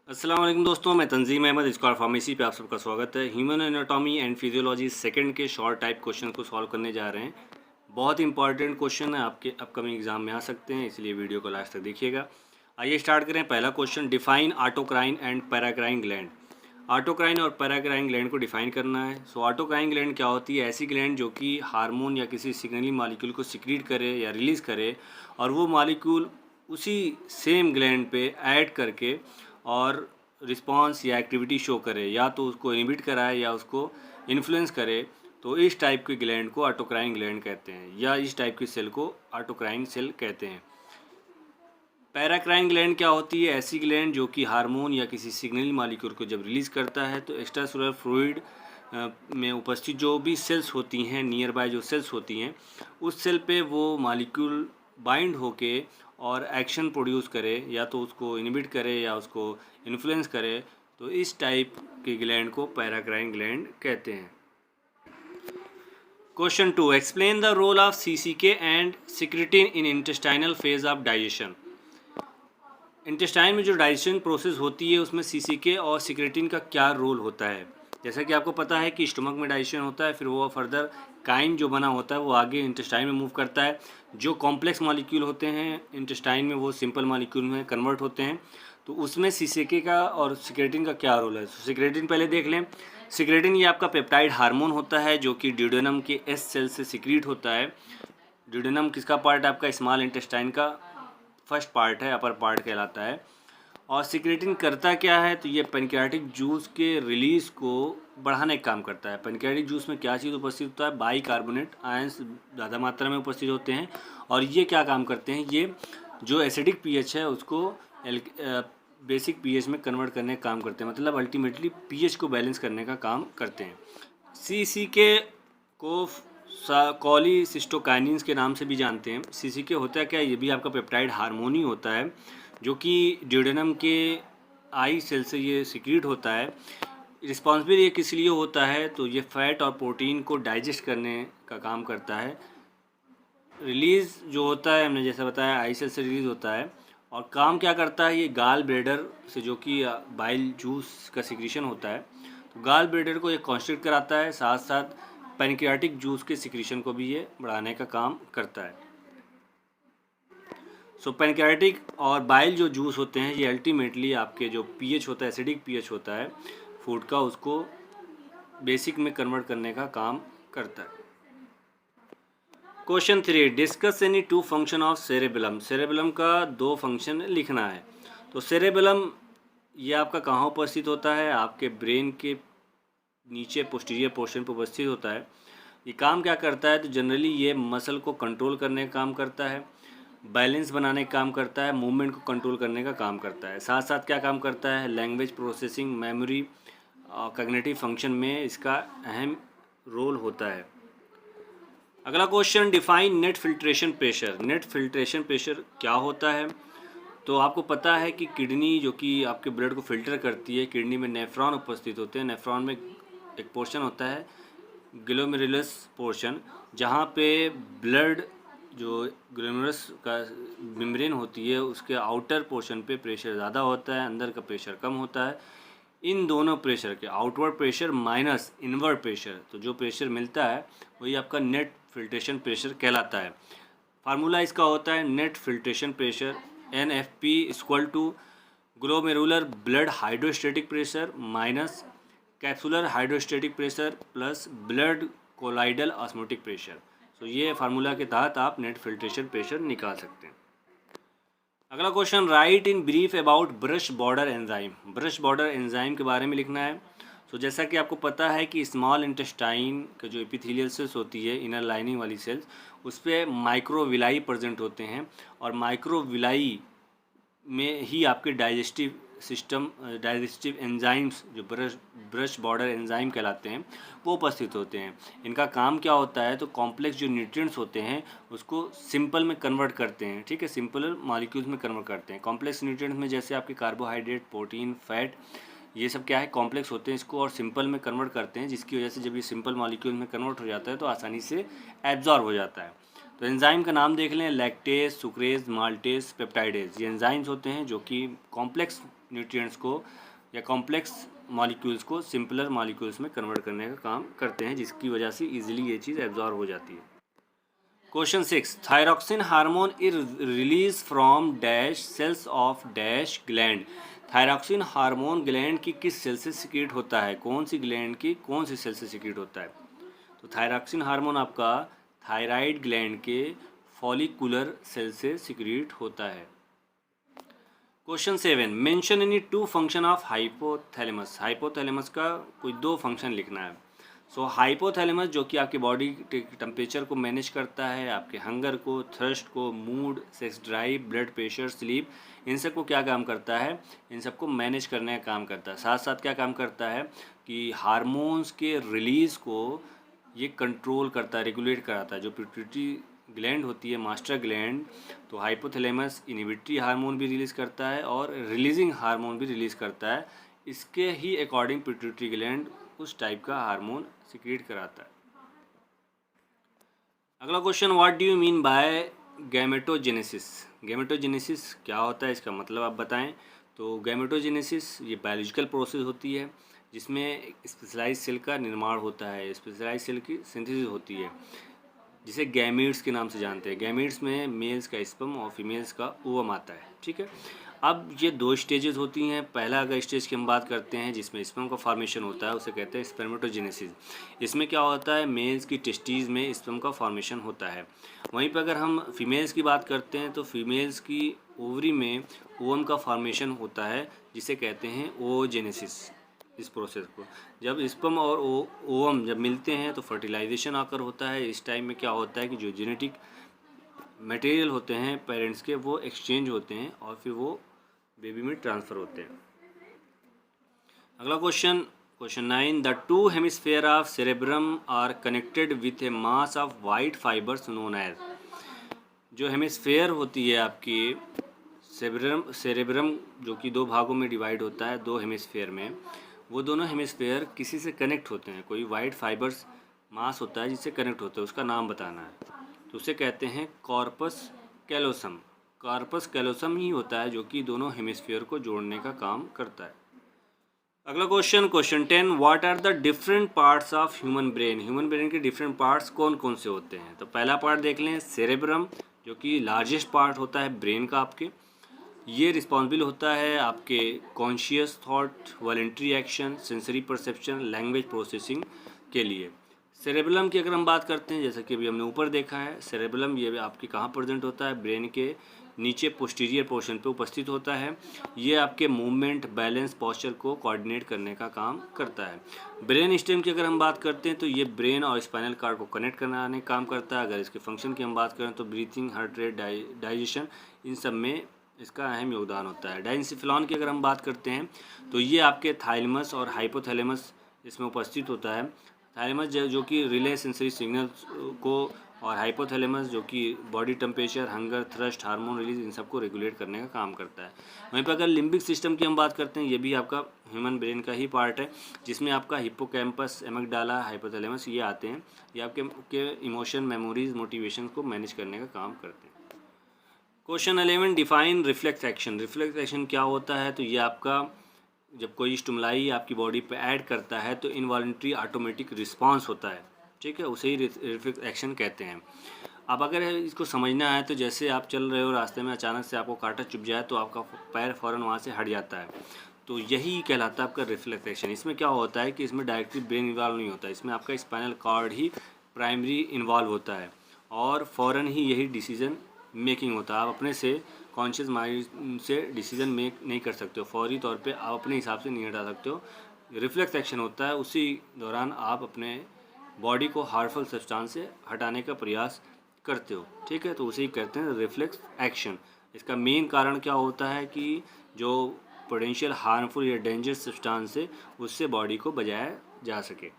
अस्सलाम वालेकुम दोस्तों, मैं तंजीम अहमद स्कॉलर फार्मेसी पे आप सबका स्वागत है। Human anatomy and physiology second के शॉर्ट टाइप क्वेश्चन को सॉल्व करने जा रहे हैं। बहुत इंपॉर्टेंट क्वेश्चन है, आपके अपकमिंग एग्जाम में आ सकते हैं, इसलिए वीडियो को लास्ट तक देखिएगा। आइए स्टार्ट करें। पहला question, define autocrine and paracrine gland. Autocrine और पैराक्राइन ग्लैंड को डिफाइन करना है। सो ऑटोक्राइन ग्लैंड क्या होती है? ऐसी ग्लैंड जो कि हार्मोन या किसी सिग्नलिंग मॉलिक्यूल को सिक्रीट करे या रिलीज़ करे, और वो मॉलिक्यूल उसी सेम ग्लैंड पे ऐड करके और रिस्पांस या एक्टिविटी शो करे, या तो उसको इनहिबिट कराए या उसको इन्फ्लुएंस करे। तो इस टाइप के ग्लैंड को ऑटोक्राइन ग्लैंड कहते हैं, या इस टाइप की सेल को ऑटोक्राइन सेल कहते हैं। पैराक्राइन ग्लैंड क्या होती है? ऐसी ग्लैंड जो कि हार्मोन या किसी सिग्नलिंग मॉलिक्यूल को जब रिलीज़ करता है तो एक्स्ट्रासेलुलर फ्लूइड में उपस्थित जो भी सेल्स होती हैं, नियर बाय जो सेल्स होती हैं, उस सेल पे वो मॉलिक्यूल बाइंड होके और एक्शन प्रोड्यूस करे, या तो उसको इनहिबिट करे या उसको इन्फ्लुएंस करे। तो इस टाइप के ग्लैंड को पैराक्राइन ग्लैंड कहते हैं। Question 2, explain the role of CCK and secretin in intestinal phase of digestion. Intestine में जो डाइजेशन प्रोसेस होती है उसमें सीसीके और सिक्रेटिन का क्या रोल होता है? जैसा कि आपको पता है कि स्टमक में डाइजेशन होता है, फिर वो फर्दर काइन जो बना होता है वो आगे इंटेस्टाइन में मूव करता है। जो कॉम्प्लेक्स मॉलिक्यूल होते हैं इंटेस्टाइन में वो सिंपल मॉलिक्यूल में कन्वर्ट होते हैं। तो उसमें सीसीके का और सिक्रेटिन का क्या रोल है? सिक्रेटिन पहले देख लें। सिक्रेटिन ये आपका पेप्टाइड हार्मोन होता है जो कि ड्यूडेनम के एस सेल से सिक्रीट होता है। ड्यूडेनम किसका पार्ट है? आपका स्मॉल इंटेस्टाइन का फर्स्ट पार्ट है, अपर पार्ट कहलाता है। और सिक्रेटिन करता क्या है? तो ये पैनक्रियाटिक जूस के रिलीज़ को बढ़ाने का काम करता है। पैनक्रियाटिक जूस में क्या चीज़ उपस्थित होता है? बाइकार्बोनेट आयंस ज़्यादा मात्रा में उपस्थित होते हैं, और ये क्या काम करते हैं? ये जो एसिडिक पीएच है उसको बेसिक पीएच में कन्वर्ट करने का काम करते हैं, मतलब अल्टीमेटली पीएच को बैलेंस करने का काम करते हैं। सीसीके को कॉलीसिस्टोकाइनिन्स के नाम से भी जानते हैं। सीसीके होता है क्या? ये भी आपका पेप्टाइड हार्मोन ही होता है जो कि ड्यूडेनम के आई सेल से ये सिक्रीट होता है। रिस्पॉन्सिबल ये किस लिए होता है? तो ये फैट और प्रोटीन को डाइजेस्ट करने का काम करता है। रिलीज़ जो होता है, हमने जैसा बताया, आई सेल से रिलीज़ होता है। और काम क्या करता है? ये गाल ब्लैडर से, जो कि बाइल जूस का सिक्रीशन होता है, तो गाल ब्लैडर को ये कॉन्स्ट्रिक्ट कराता है, साथ साथ पैनक्रियाटिक जूस के सिक्रीशन को भी ये बढ़ाने का काम करता है। सो पैनक्रियाटिक और बाइल जो जूस होते हैं ये अल्टीमेटली आपके जो पीएच होता है, एसिडिक पीएच होता है फूड का, उसको बेसिक में कन्वर्ट करने का काम करता है। Question 3, discuss any two function of cerebellum. Cerebellum का दो फंक्शन लिखना है। तो सेरेबेलम ये आपका कहाँ उपस्थित होता है? आपके ब्रेन के नीचे पोस्टीरियर पोर्शन पर उपस्थित होता है। ये काम क्या करता है? तो जनरली ये मसल को कंट्रोल करने का काम करता है, बैलेंस बनाने का काम करता है, मूवमेंट को कंट्रोल करने का काम करता है। साथ साथ क्या काम करता है? Language processing, memory, cognitive function में इसका अहम रोल होता है। अगला question, define net filtration pressure. Net filtration pressure क्या होता है? तो आपको पता है कि किडनी जो कि आपके ब्लड को फिल्टर करती है, किडनी में नेफ्रॉन उपस्थित होते हैं। नेफ्रॉन में एक पोर्शन होता है ग्लोमेरुलस पोर्शन, जहाँ पे ब्लड जो ग्लोमेरुलस का मेम्ब्रेन होती है उसके आउटर पोर्शन पे प्रेशर ज़्यादा होता है, अंदर का प्रेशर कम होता है। इन दोनों प्रेशर के, outward pressure minus inward pressure, तो जो प्रेशर मिलता है वही आपका नेट फिल्ट्रेशन प्रेशर कहलाता है। फार्मूला इसका होता है net filtration pressure NFP equal to glomerular blood hydrostatic pressure minus capsular hydrostatic pressure plus blood colloidal osmotic pressure. तो ये फार्मूला के तहत आप नेट फिल्ट्रेशन प्रेशर निकाल सकते हैं। अगला question, right in brief about brush border enzyme. Brush border enzyme के बारे में लिखना है। तो जैसा कि आपको पता है कि स्मॉल इंटेस्टाइन का जो एपिथेलियल सेल्स होती है, इनर लाइनिंग वाली सेल्स, उस पर माइक्रोविलाई प्रेजेंट होते हैं, और माइक्रोविलाई में ही आपके डाइजेस्टिव सिस्टम, डाइजेस्टिव एंजाइम्स जो ब्रश बॉर्डर एंजाइम कहलाते हैं वो उपस्थित होते हैं। इनका काम क्या होता है? तो कॉम्प्लेक्स जो न्यूट्रिएंट्स होते हैं उसको सिंपल में कन्वर्ट करते हैं, ठीक है, सिंपल मॉलिक्यूल्स में कन्वर्ट करते हैं। कॉम्प्लेक्स न्यूट्रिएंट्स में जैसे आपके कार्बोहाइड्रेट, प्रोटीन, फैट, ये सब क्या है? कॉम्प्लेक्स होते हैं, इसको और सिंपल में कन्वर्ट करते हैं, जिसकी वजह से जब ये सिंपल मॉलिक्यूल में कन्वर्ट हो जाता है तो आसानी से एब्जॉर्ब हो जाता है। तो एंजाइम का नाम देख लें, लैक्टेज, सुक्रेज, माल्टेज, पेप्टाइडेज। ये एंजाइम्स होते हैं जो कि कॉम्प्लेक्स न्यूट्रिएंट्स को या कॉम्प्लेक्स मॉलिक्यूल्स को सिंपलर मॉलिक्यूल्स में कन्वर्ट करने का काम करते हैं, जिसकी वजह से इजीली ये चीज़ एब्जॉर्ब हो जाती है। Question 6, thyroxine hormone is release from dash cells of dash gland. Thyroxine hormone gland की किस सेल से सिक्रीट होता है, कौन सी ग्लैंड की कौन सी सेल से सिक्रीट होता है? तो थायरॉक्सिन हार्मोन आपका थायराइड ग्लैंड के फॉलिकुलर सेल से सिक्रीट होता है। Question 7, mention any 2 function of hypothalamus. Hypothalamus का कोई 2 फंक्शन लिखना है। सो हाइपोथैलेमस जो कि आपकी बॉडी टेम्परेचर को मैनेज करता है, आपके हंगर को, थर्स्ट को, mood, sex drive, blood pressure, sleep, इन सब को क्या काम करता है? इन सब को मैनेज करने का काम करता है। साथ साथ क्या काम करता है कि हार्मोन्स के रिलीज़ को ये कंट्रोल करता है, रेगुलेट कराता है। जो पिट्यूटरी ग्लैंड होती है, मास्टर ग्लैंड, तो हाइपोथैलेमस इनहिबिटरी हार्मोन भी रिलीज़ करता है और रिलीजिंग हार्मोन भी रिलीज़ करता है। इसके ही अकॉर्डिंग पिट्यूटरी ग्लैंड उस टाइप का हार्मोन सिक्रीट कराता है। अगला question, what do you mean by gametogenesis. Gametogenesis क्या होता है, इसका मतलब आप बताएं। तो गैमेटोजेनेसिस ये बायोलॉजिकल प्रोसेस होती है जिसमें स्पेशलाइज सेल का निर्माण होता है, स्पेशलाइज सेल की सिंथेसिस होती है, जिसे गैमीट्स के नाम से जानते हैं। गैमीट्स में मेल्स का स्पर्म और फीमेल्स का ओवम आता है, ठीक है। अब ये 2 स्टेजेस होती हैं। पहला अगर स्टेज की हम बात करते हैं जिसमें स्पर्म का फॉर्मेशन होता है, उसे कहते हैं स्पर्मेटोजेनेसिस। इसमें क्या होता है, मेल्स की टेस्टीज में स्पर्म का फॉर्मेशन होता है। वहीं पर अगर हम फीमेल्स की बात करते हैं तो फीमेल्स की ओवरी में ओवम का फॉर्मेशन होता है, जिसे कहते हैं ओजेनेसिस। इस प्रोसेस को जब स्पर्म और ओवम जब मिलते हैं तो फर्टिलाइजेशन आकर होता है। इस टाइम में क्या होता है कि जो जेनेटिक मटेरियल होते हैं पेरेंट्स के, वो एक्सचेंज होते हैं और फिर वो बेबी में ट्रांसफ़र होते हैं। अगला question, question 9, the 2 hemisphere of cerebrum are connected with a mass of white fibres known as. जो हेमिस्फेयर होती है आपकी सेरेब्रम जो कि 2 भागों में डिवाइड होता है, 2 हेमिस्फेयर में, वो दोनों हेमिस्फेयर किसी से कनेक्ट होते हैं। कोई वाइट फाइबर्स मास होता है जिससे कनेक्ट होता है, उसका नाम बताना है। तो उसे कहते हैं कॉर्पस कैलोसम। कॉर्पस कैलोसम ही होता है जो कि दोनों हेमिस्फीयर को जोड़ने का काम करता है। अगला question, question 10, what are the different parts of human brain. Human brain के डिफरेंट पार्ट्स कौन कौन से होते हैं? तो पहला पार्ट देख लें, सेरेब्रम, जो कि लार्जेस्ट पार्ट होता है ब्रेन का आपके। ये रिस्पॉन्सिबल होता है आपके conscious thought, voluntary action, sensory perception, language processing के लिए। सेरेबेलम की अगर हम बात करते हैं, जैसा कि अभी हमने ऊपर देखा है, सेरेबेलम ये आपके कहाँ प्रेजेंट होता है? ब्रेन के नीचे पोस्टीरियर पोर्शन पे उपस्थित होता है। ये आपके मूवमेंट, बैलेंस, पोस्चर को कोऑर्डिनेट करने का काम करता है। ब्रेन स्टेम की अगर हम बात करते हैं तो ये ब्रेन और स्पाइनल कार्ड को कनेक्ट कराने का काम करता है। अगर इसके फंक्शन की हम बात करें तो ब्रीथिंग, हार्ट रेट, डाइजेशन, इन सब में इसका अहम योगदान होता है। डाइंसिफिलॉन की अगर हम बात करते हैं तो ये आपके थाइलमस और हाइपोथैलेमस इसमें उपस्थित होता है। थाइलमस जो कि रिले सेंसरी सिग्नल्स को, और हाइपोथैलेमस जो कि body temperature, hunger, thrust, hormone release, इन सबको रेगुलेट करने का काम करता है। वहीं पर अगर लिम्बिक सिस्टम की हम बात करते हैं, ये भी आपका ह्यूमन ब्रेन का ही पार्ट है, जिसमें आपका हिप्पोकैम्पस, एमिगडाला, हाइपोथैलेमस ये आते हैं। ये आपके इमोशन, मेमोरीज, मोटिवेशन को मैनेज करने का काम करते हैं। Question 11, define reflex action. Reflex action क्या होता है? तो ये आपका जब कोई स्टिमुलाई आपकी बॉडी पे ऐड करता है तो इनवॉलंटरी ऑटोमेटिक रिस्पांस होता है, ठीक है, उसे ही रिफ्लेक्स एक्शन कहते हैं। अब अगर इसको समझना है तो जैसे आप चल रहे हो रास्ते में, अचानक से आपको कांटा चुभ जाए तो आपका पैर फ़ौरन वहाँ से हट जाता है, तो यही कहलाता है आपका रिफ्लेक्स एक्शन। इसमें क्या होता है कि इसमें डायरेक्टली ब्रेन इन्वॉल्व नहीं होता, इसमें आपका स्पाइनल कॉर्ड ही प्राइमरी इन्वॉल्व होता है और फ़ौरन ही यही डिसीजन मेकिंग होता है। आप अपने से कॉन्शियस माइंड से डिसीजन मेक नहीं कर सकते हो, फौरी तौर पे आप अपने हिसाब से नहीं हटा सकते हो। रिफ्लेक्स एक्शन होता है, उसी दौरान आप अपने बॉडी को हार्मफुल सब्सटेंस से हटाने का प्रयास करते हो, ठीक है, तो उसे ही कहते हैं रिफ्लेक्स एक्शन। इसका मेन कारण क्या होता है कि जो पोटेंशियल हार्मफुल या डेंजरस सब्सटेंस है उससे बॉडी को बचाया जा सके।